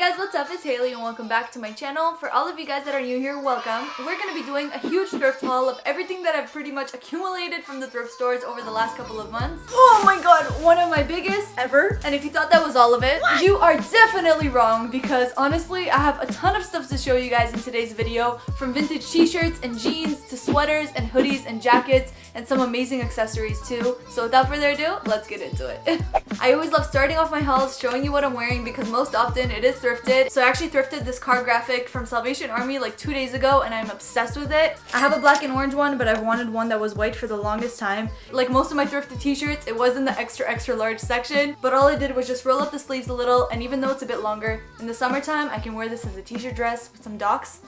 guys, what's up? It's Haley and welcome back to my channel. For all of you guys that are new here, welcome. We're going to be doing a huge thrift haul of everything that I've pretty much accumulated from the thrift stores over the last couple of months. Oh my god, one of my biggest ever. And if you thought that was all of it, you are definitely wrong, because honestly, I have a ton of stuff to show you guys in today's video, from vintage t-shirts and jeans to sweaters and hoodies and jackets and some amazing accessories too. So without further ado, let's get into it. I always love starting off my hauls showing you what I'm wearing because most often it is thrifted. So I actually thrifted this car graphic from Salvation Army like 2 days ago and I'm obsessed with it. I have a black and orange one, but I've wanted one that was white for the longest time. Like most of my thrifted t-shirts, it was in the extra large section, but all I did was just roll up the sleeves a little, and even though it's a bit longer, in the summertime I can wear this as a t-shirt dress with some docks.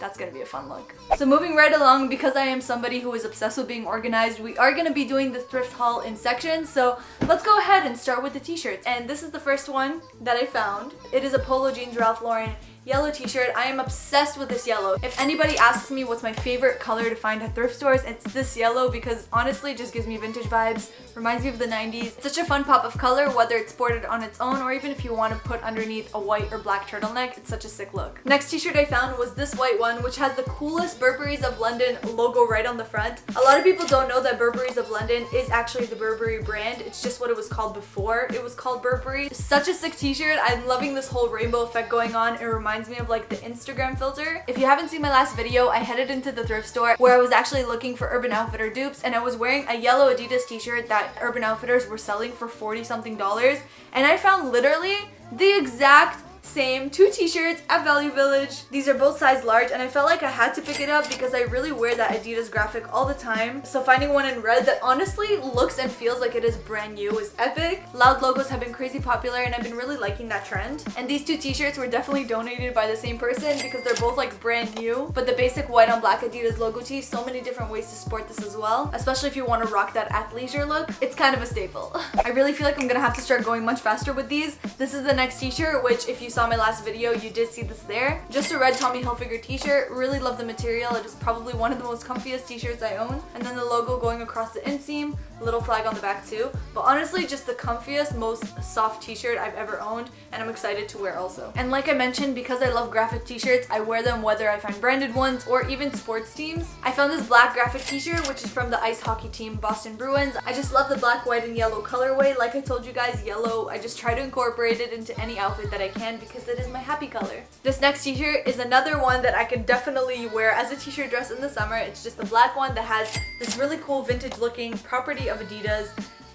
That's gonna be a fun look. So moving right along, because I am somebody who is obsessed with being organized, we are gonna be doing the thrift haul in sections. So let's go ahead and start with the t-shirts. And this is the first one that I found. It is a Polo Jeans Ralph Lauren yellow t-shirt. I am obsessed with this yellow. If anybody asks me what's my favorite color to find at thrift stores, it's this yellow, because honestly it just gives me vintage vibes, reminds me of the 90s. It's such a fun pop of color, whether it's sported on its own or even if you want to put underneath a white or black turtleneck. It's such a sick look. Next t-shirt I found was this white one, which has the coolest Burberry's of London logo right on the front. A lot of people don't know that Burberry's of London is actually the Burberry brand. It's just what it was called before it was called Burberry. Such a sick t-shirt. I'm loving this whole rainbow effect going on. It reminds me of like the Instagram filter. If you haven't seen my last video, I headed into the thrift store where I was actually looking for Urban Outfitter dupes, and I was wearing a yellow Adidas t-shirt that Urban Outfitters were selling for $40 something, and I found literally the exact same two t-shirts at Value Village. These are both size large, and I felt like I had to pick it up because I really wear that Adidas graphic all the time. So finding one in red that honestly looks and feels like it is brand new is epic. Loud logos have been crazy popular and I've been really liking that trend. And these two t-shirts were definitely donated by the same person because they're both like brand new. But the basic white on black Adidas logo tee, so many different ways to sport this as well, especially if you want to rock that athleisure look. It's kind of a staple. I really feel like I'm gonna have to start going much faster with these. This is the next t-shirt, which if you saw my last video, you did see this there. Just a red Tommy Hilfiger t-shirt. Really love the material. It is probably one of the most comfiest t-shirts I own. And then the logo going across the inseam, little flag on the back too. But honestly, just the comfiest, most soft t-shirt I've ever owned, and I'm excited to wear also. And like I mentioned, because I love graphic t-shirts, I wear them whether I find branded ones or even sports teams. I found this black graphic t-shirt, which is from the ice hockey team Boston Bruins. I just love the black, white, and yellow colorway. Like I told you guys, yellow, I just try to incorporate it into any outfit that I can because it is my happy color. This next t-shirt is another one that I could definitely wear as a t-shirt dress in the summer. It's just the black one that has this really cool vintage looking property of Adidas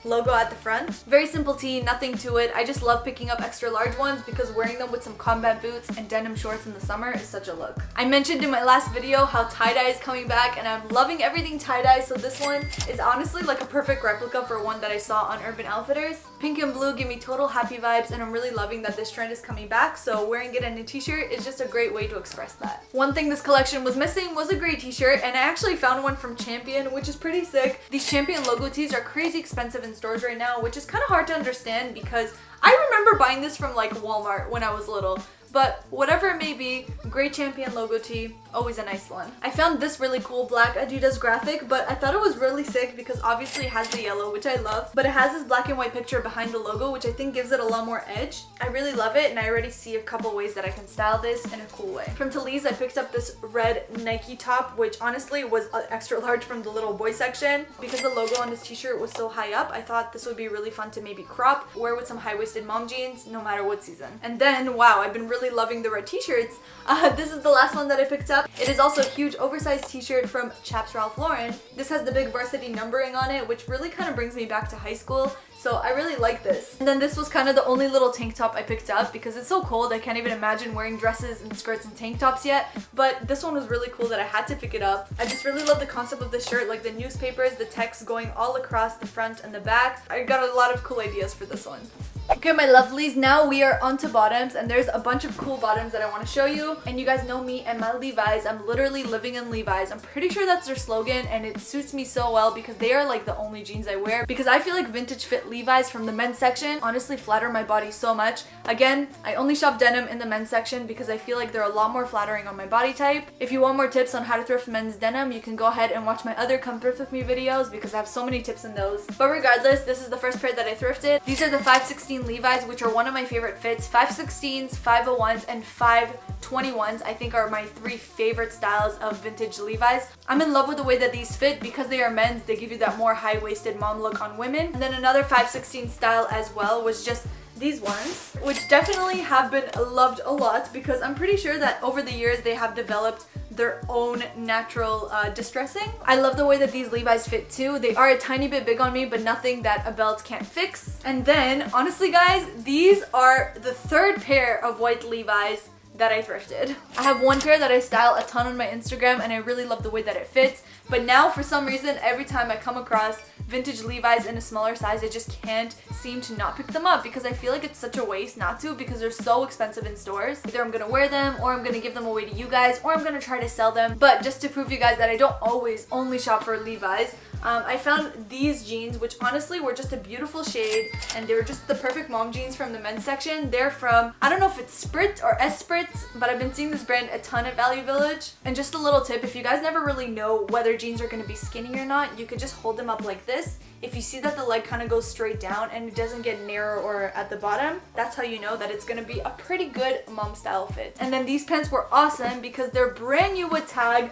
logo at the front. Very simple tee, nothing to it. I just love picking up extra large ones because wearing them with some combat boots and denim shorts in the summer is such a look. I mentioned in my last video how tie-dye is coming back, and I'm loving everything tie-dye, so this one is honestly like a perfect replica for one that I saw on Urban Outfitters. Pink and blue give me total happy vibes, and I'm really loving that this trend is coming back, so wearing it in a t-shirt is just a great way to express that. One thing this collection was missing was a gray t-shirt, and I actually found one from Champion, which is pretty sick. These Champion logo tees are crazy expensive in stores right now, which is kind of hard to understand because I remember buying this from like Walmart when I was little. But whatever it may be, great Champion logo tee, always a nice one. I found this really cool black Adidas graphic, but I thought it was really sick because obviously it has the yellow, which I love, but it has this black and white picture behind the logo, which I think gives it a lot more edge. I really love it, and I already see a couple ways that I can style this in a cool way. From Talize, I picked up this red Nike top, which honestly was extra large from the little boy section. Because the logo on this t-shirt was so high up, I thought this would be really fun to maybe crop, wear with some high-waisted mom jeans, no matter what season. And then, wow, I've been really loving the red t-shirts. This is the last one that I picked up. It is also a huge oversized t-shirt from Chaps Ralph Lauren. This has the big varsity numbering on it, which really kind of brings me back to high school. So I really like this. And then this was kind of the only little tank top I picked up because it's so cold. I can't even imagine wearing dresses and skirts and tank tops yet. But this one was really cool that I had to pick it up. I just really love the concept of the shirt, like the newspapers, the text going all across the front and the back. I got a lot of cool ideas for this one. Okay, my lovelies, now we are onto bottoms, and there's a bunch of cool bottoms that I want to show you. And you guys know me and my Levi's. I'm literally living in Levi's. I'm pretty sure that's their slogan, and it suits me so well because they are like the only jeans I wear, because I feel like vintage fit Levi's from the men's section honestly flatter my body so much. Again, I only shop denim in the men's section because I feel like they're a lot more flattering on my body type. If you want more tips on how to thrift men's denim, you can go ahead and watch my other Come Thrift With Me videos because I have so many tips in those. But regardless, this is the first pair that I thrifted. These are the 5/16 516 Levi's, which are one of my favorite fits. 516s, 501s, and 521s I think are my 3 favorite styles of vintage Levi's. I'm in love with the way that these fit because they are men's. They give you that more high-waisted mom look on women. And then another 516 style as well was just these ones, which definitely have been loved a lot because I'm pretty sure that over the years they have developed their own natural distressing. I love the way that these Levi's fit too. They are a tiny bit big on me, but nothing that a belt can't fix. And then, honestly guys, these are the 3rd pair of white Levi's that I thrifted. I have one pair that I style a ton on my Instagram and I really love the way that it fits, but now for some reason every time I come across vintage Levi's in a smaller size, I just can't seem to not pick them up because I feel like it's such a waste not to because they're so expensive in stores. Either I'm gonna wear them or I'm gonna give them away to you guys or I'm gonna try to sell them. But just to prove you guys that I don't always only shop for Levi's, I found these jeans, which honestly were just a beautiful shade and they were just the perfect mom jeans from the men's section. They're from, I don't know if it's Sprit or Esprit, but I've been seeing this brand a ton at Value Village. And just a little tip, if you guys never really know whether jeans are going to be skinny or not, you could just hold them up like this. If you see that the leg kind of goes straight down and it doesn't get narrow or at the bottom, that's how you know that it's going to be a pretty good mom style fit. And then these pants were awesome because they're brand new with tag.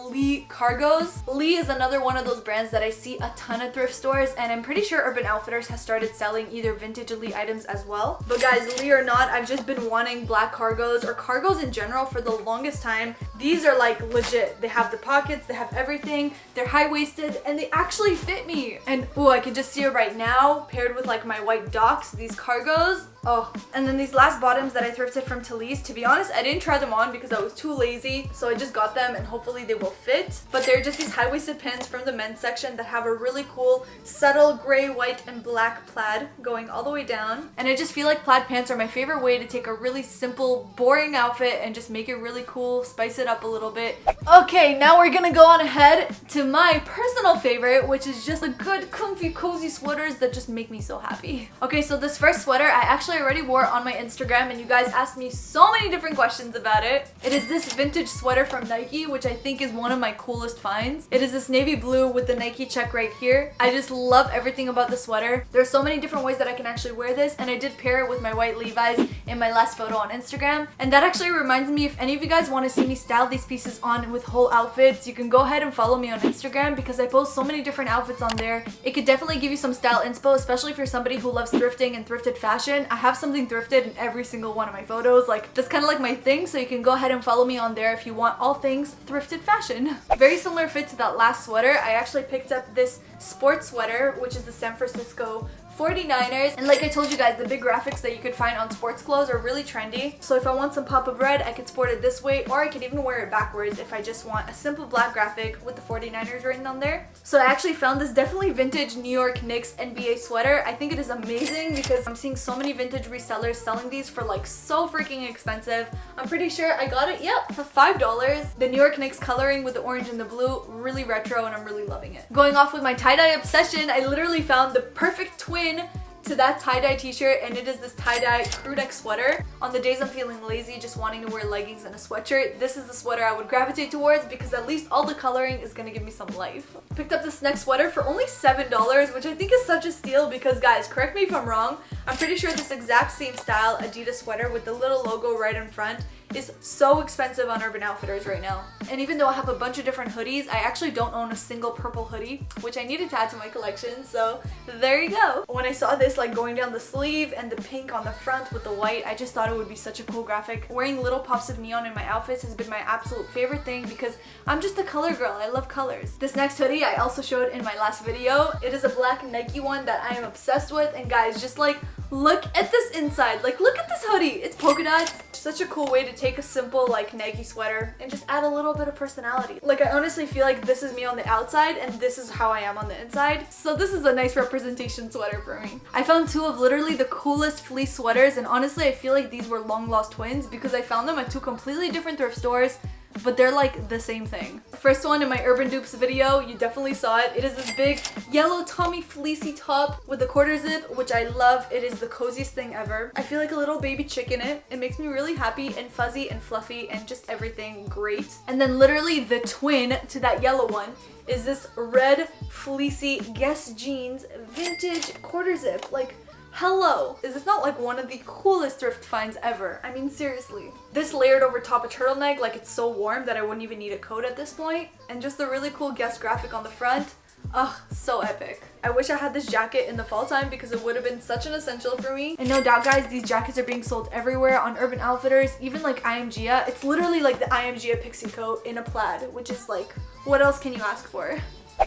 Lee cargos. Lee is another one of those brands that I see a ton of thrift stores, and I'm pretty sure Urban Outfitters has started selling either vintage Lee items as well. But guys, Lee or not, I've just been wanting black cargos or cargos in general for the longest time. These are like legit. They have the pockets, they have everything, they're high-waisted, and they actually fit me. And ooh, I can just see it right now paired with like my white Docs, these cargos. Oh, and then these last bottoms that I thrifted from Talize, to be honest, I didn't try them on because I was too lazy, so I just got them and hopefully they will fit. But they're just these high-waisted pants from the men's section that have a really cool, subtle gray, white, and black plaid going all the way down. And I just feel like plaid pants are my favorite way to take a really simple, boring outfit and just make it really cool, spice it up a little bit. Okay, now we're gonna go on ahead to my personal favorite, which is just a good, comfy, cozy sweaters that just make me so happy. Okay, so this first sweater I actually already wore on my Instagram and you guys asked me so many different questions about it. It is this vintage sweater from Nike, which I think is one of my coolest finds. It is this navy blue with the Nike check right here. I just love everything about the sweater. There's so many different ways that I can actually wear this, and I did pair it with my white Levi's in my last photo on Instagram. And that actually reminds me, if any of you guys want to see me style these pieces on with whole outfits, you can go ahead and follow me on Instagram because I post so many different outfits on there. It could definitely give you some style inspo, especially if you're somebody who loves thrifting and thrifted fashion. I have something thrifted in every single one of my photos. Like, that's kind of like my thing, so you can go ahead and follow me on there if you want all things thrifted fashion. Very similar fit to that last sweater. I actually picked up this sports sweater, which is the San Francisco 49ers, and like I told you guys, the big graphics that you could find on sports clothes are really trendy. So if I want some pop of red, I could sport it this way, or I could even wear it backwards if I just want a simple black graphic with the 49ers written on there. So I actually found this definitely vintage New York Knicks NBA sweater. I think it is amazing because I'm seeing so many vintage resellers selling these for like so freaking expensive. I'm pretty sure I got it, yep, for $5. The New York Knicks coloring with the orange and the blue, really retro, and I'm really loving it. Going off with my tie-dye obsession, I literally found the perfect twin to that tie-dye t-shirt, and it is this tie-dye crew neck sweater. On the days I'm feeling lazy, just wanting to wear leggings and a sweatshirt, this is the sweater I would gravitate towards because at least all the coloring is gonna give me some life. Picked up this next sweater for only $7, which I think is such a steal because, guys, correct me if I'm wrong, I'm pretty sure this exact same style Adidas sweater with the little logo right in front is so expensive on Urban Outfitters right now. And even though I have a bunch of different hoodies, I actually don't own a single purple hoodie, which I needed to add to my collection, so there you go. When I saw this like going down the sleeve and the pink on the front with the white, I just thought it would be such a cool graphic. Wearing little pops of neon in my outfits has been my absolute favorite thing because I'm just a color girl. I love colors. This next hoodie I also showed in my last video. It is a black Nike one that I am obsessed with, and guys, just like look at this inside. Like, look at this hoodie. It's polka dots. Such a cool way to take a simple like Nike sweater and just add a little bit of personality. Like, I honestly feel like this is me on the outside and this is how I am on the inside. So this is a nice representation sweater for me. I found two of literally the coolest fleece sweaters, and honestly I feel like these were long lost twins because I found them at two completely different thrift stores, but they're like the same thing. The first one in my Urban Dupes video, you definitely saw it. It is this big yellow Tommy fleecy top with the quarter zip, which I love. It is the coziest thing ever. I feel like a little baby chick in it. It makes me really happy and fuzzy and fluffy and just everything great. And then literally the twin to that yellow one is this red fleecy Guess jeans vintage quarter zip. Like, Hello! Is this not like one of the coolest thrift finds ever? I mean, seriously. This layered over top a turtleneck like it's so warm that I wouldn't even need a coat at this point. And just the really cool guest graphic on the front. Ugh, so epic. I wish I had this jacket in the fall time because it would have been such an essential for me. And no doubt guys, these jackets are being sold everywhere on Urban Outfitters, even like IMGia. It's literally like the IMGia pixie coat in a plaid, which is like, what else can you ask for?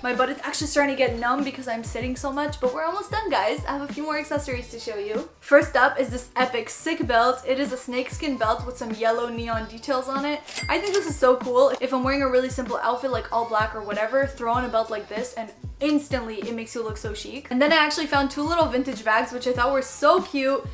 My butt is actually starting to get numb because I'm sitting so much, but we're almost done guys. I have a few more accessories to show you. First up is this epic sick belt. It is a snakeskin belt with some yellow neon details on it. I think this is so cool. If I'm wearing a really simple outfit like all black or whatever, throw on a belt like this and instantly it makes you look so chic. And then I actually found two little vintage bags which I thought were so cute.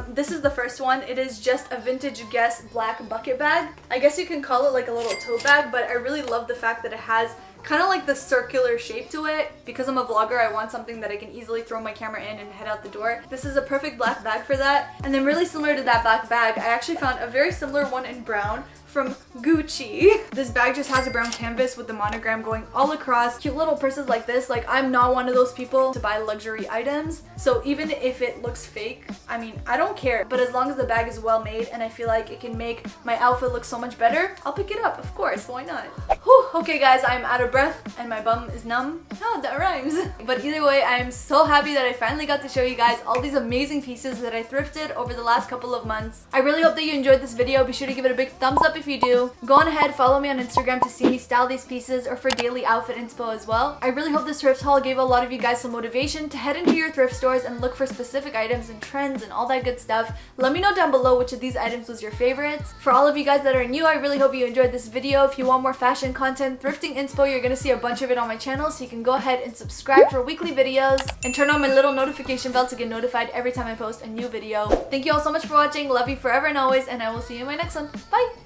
This is the first one. It is just a vintage Guess black bucket bag. I guess you can call it like a little tote bag, but I really love the fact that it has kind of like the circular shape to it. Because I'm a vlogger, I want something that I can easily throw my camera in and head out the door. This is a perfect black bag for that. And then really similar to that black bag, I actually found a very similar one in brown from Gucci. This bag just has a brown canvas with the monogram going all across. Cute little purses like this. Like, I'm not one of those people to buy luxury items, so even if it looks fake, I mean, I don't care. But as long as the bag is well made and I feel like it can make my outfit look so much better, I'll pick it up, of course, why not? Whew, okay guys, I'm out of breath and my bum is numb. Oh, that rhymes. But either way, I am so happy that I finally got to show you guys all these amazing pieces that I thrifted over the last couple of months. I really hope that you enjoyed this video. Be sure to give it a big thumbs up if you do. Go on ahead, follow me on Instagram to see me style these pieces or for daily outfit inspo as well. I really hope this thrift haul gave a lot of you guys some motivation to head into your thrift stores and look for specific items and trends and all that good stuff. Let me know down below which of these items was your favorite. For all of you guys that are new, I really hope you enjoyed this video. If you want more fashion content, thrifting inspo, you're gonna see a bunch of it on my channel, so you can go ahead and subscribe for weekly videos and turn on my little notification bell to get notified every time I post a new video. Thank you all so much for watching. Love you forever and always, and I will see you in my next one. Bye!